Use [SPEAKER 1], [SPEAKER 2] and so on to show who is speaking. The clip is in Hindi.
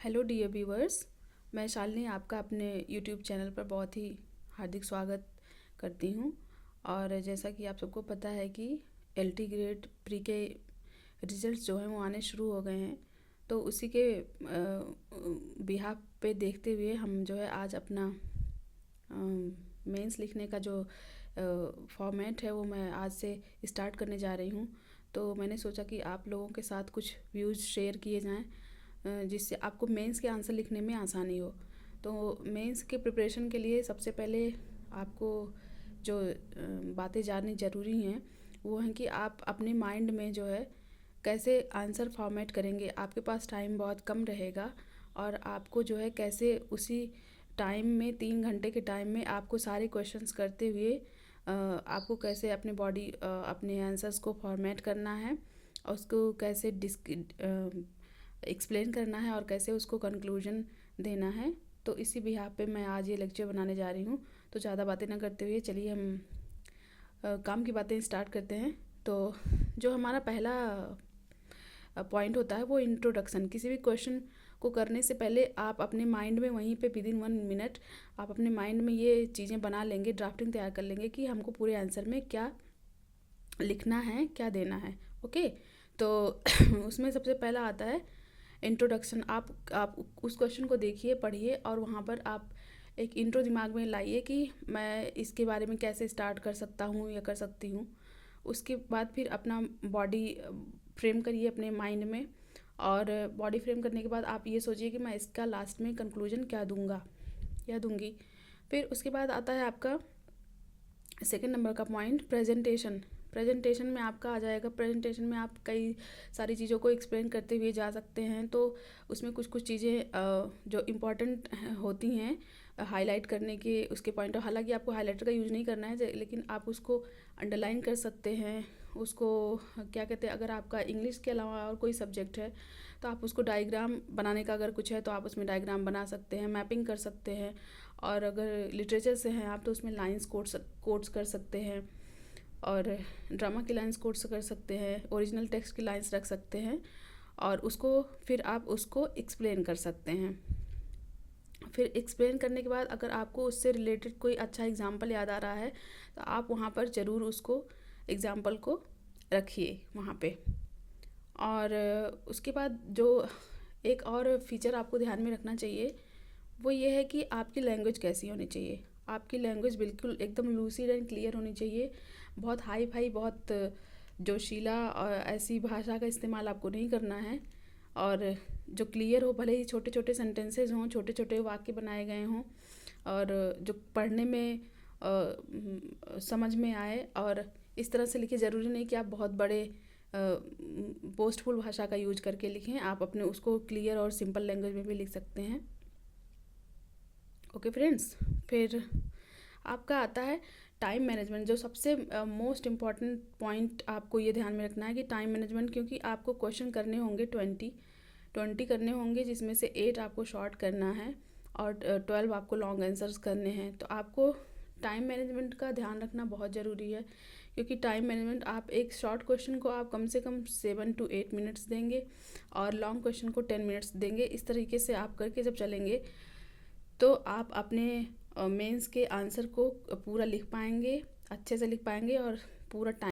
[SPEAKER 1] हेलो डियर व्यूवर्स, मैं शालिनी आपका अपने यूट्यूब चैनल पर बहुत ही हार्दिक स्वागत करती हूँ। और जैसा कि आप सबको पता है कि एलटी ग्रेड प्री के रिजल्ट्स जो हैं वो आने शुरू हो गए हैं, तो उसी के बिहाफ पे देखते हुए हम जो है आज अपना मेंस लिखने का जो फॉर्मेट है वो मैं आज से स्टार्ट करने जा रही हूँ। तो मैंने सोचा कि आप लोगों के साथ कुछ व्यूज़ शेयर किए जाएं, जिससे आपको मेंस के आंसर लिखने में आसानी हो। तो मेंस के प्रिपरेशन के लिए सबसे पहले आपको जो बातें जाननी ज़रूरी हैं वो हैं कि आप अपने माइंड में जो है कैसे आंसर फॉर्मेट करेंगे। आपके पास टाइम बहुत कम रहेगा और आपको जो है कैसे उसी टाइम में 3 घंटे के टाइम में आपको सारे क्वेश्चंस करते हुए आपको कैसे अपने बॉडी अपने आंसर्स को फॉर्मेट करना है और उसको कैसे एक्सप्लेन करना है और कैसे उसको कंक्लूजन देना है। तो इसी बिहाफ पे मैं आज ये लेक्चर बनाने जा रही हूँ। तो ज़्यादा बातें ना करते हुए चलिए हम काम की बातें स्टार्ट करते हैं। तो जो हमारा पहला पॉइंट होता है वो इंट्रोडक्शन। किसी भी क्वेश्चन को करने से पहले आप अपने माइंड में वहीं पे विदिन 1 मिनट आप अपने माइंड में ये चीज़ें बना लेंगे, ड्राफ्टिंग तैयार कर लेंगे कि हमको पूरे आंसर में क्या लिखना है, क्या देना है। ओके, तो उसमें सबसे पहला आता है इंट्रोडक्शन। आप उस क्वेश्चन को देखिए, पढ़िए और वहाँ पर आप एक इंट्रो दिमाग में लाइए कि मैं इसके बारे में कैसे स्टार्ट कर सकता हूँ या कर सकती हूँ। उसके बाद फिर अपना बॉडी फ्रेम करिए अपने माइंड में, और बॉडी फ्रेम करने के बाद आप ये सोचिए कि मैं इसका लास्ट में कंक्लूजन क्या दूंगा या दूंगी। फिर उसके बाद आता है आपका सेकंड नंबर का पॉइंट, प्रेजेंटेशन। प्रेजेंटेशन में आपका आ जाएगा, प्रेजेंटेशन में आप कई सारी चीज़ों को एक्सप्लेन करते हुए जा सकते हैं। तो उसमें कुछ कुछ चीज़ें जो इम्पोर्टेंट होती हैं हाईलाइट करने के उसके पॉइंट, हालांकि आपको हाईलाइटर का यूज़ नहीं करना है, लेकिन आप उसको अंडरलाइन कर सकते हैं। उसको क्या कहते हैं, अगर आपका इंग्लिश के अलावा और कोई सब्जेक्ट है तो आप उसको डायग्राम बनाने का अगर कुछ है तो आप उसमें डायग्राम बना सकते हैं, मैपिंग कर सकते हैं। और अगर लिटरेचर से हैं आप तो उसमें लाइंस कोट्स कर सकते हैं, और ड्रामा की लाइंस कोट्स कर सकते हैं, ओरिजिनल टेक्स्ट की लाइंस रख सकते हैं, और उसको फिर आप उसको एक्सप्लेन कर सकते हैं। फिर एक्सप्लेन करने के बाद अगर आपको उससे रिलेटेड कोई अच्छा एग्जाम्पल याद आ रहा है तो आप वहाँ पर ज़रूर उसको एग्ज़ाम्पल को रखिए वहाँ पे। और उसके बाद जो एक और फीचर आपको ध्यान में रखना चाहिए वो ये है कि आपकी लैंग्वेज कैसी होनी चाहिए। आपकी लैंग्वेज बिल्कुल एकदम लूसिड एंड क्लियर होनी चाहिए। बहुत हाई फाई, बहुत जोशीला और ऐसी भाषा का इस्तेमाल आपको नहीं करना है। और जो क्लियर हो, भले ही छोटे छोटे सेंटेंसेस हों, छोटे छोटे वाक्य बनाए गए हों, और जो पढ़ने में समझ में आए। और इस तरह से लिखे, ज़रूरी नहीं कि आप बहुत बड़े बोस्टफुल भाषा का यूज करके लिखें, आप अपने उसको क्लियर और सिंपल लैंग्वेज में भी लिख सकते हैं। ओके फ्रेंड्स, फिर आपका आता है टाइम मैनेजमेंट। जो सबसे मोस्ट इम्पॉर्टेंट पॉइंट आपको ये ध्यान में रखना है कि टाइम मैनेजमेंट, क्योंकि आपको क्वेश्चन करने होंगे 20 करने होंगे, जिसमें से 8 आपको शॉर्ट करना है और 12 आपको लॉन्ग आंसर्स करने हैं। तो आपको टाइम मैनेजमेंट का ध्यान रखना बहुत ज़रूरी है, क्योंकि टाइम मैनेजमेंट, आप एक शॉर्ट क्वेश्चन को आप कम से कम 7 to 8 मिनट्स देंगे और लॉन्ग क्वेश्चन को 10 मिनट्स देंगे। इस तरीके से आप करके जब चलेंगे तो आप अपने मेंस के आंसर को पूरा लिख पाएंगे, अच्छे से लिख पाएंगे और पूरा टाइम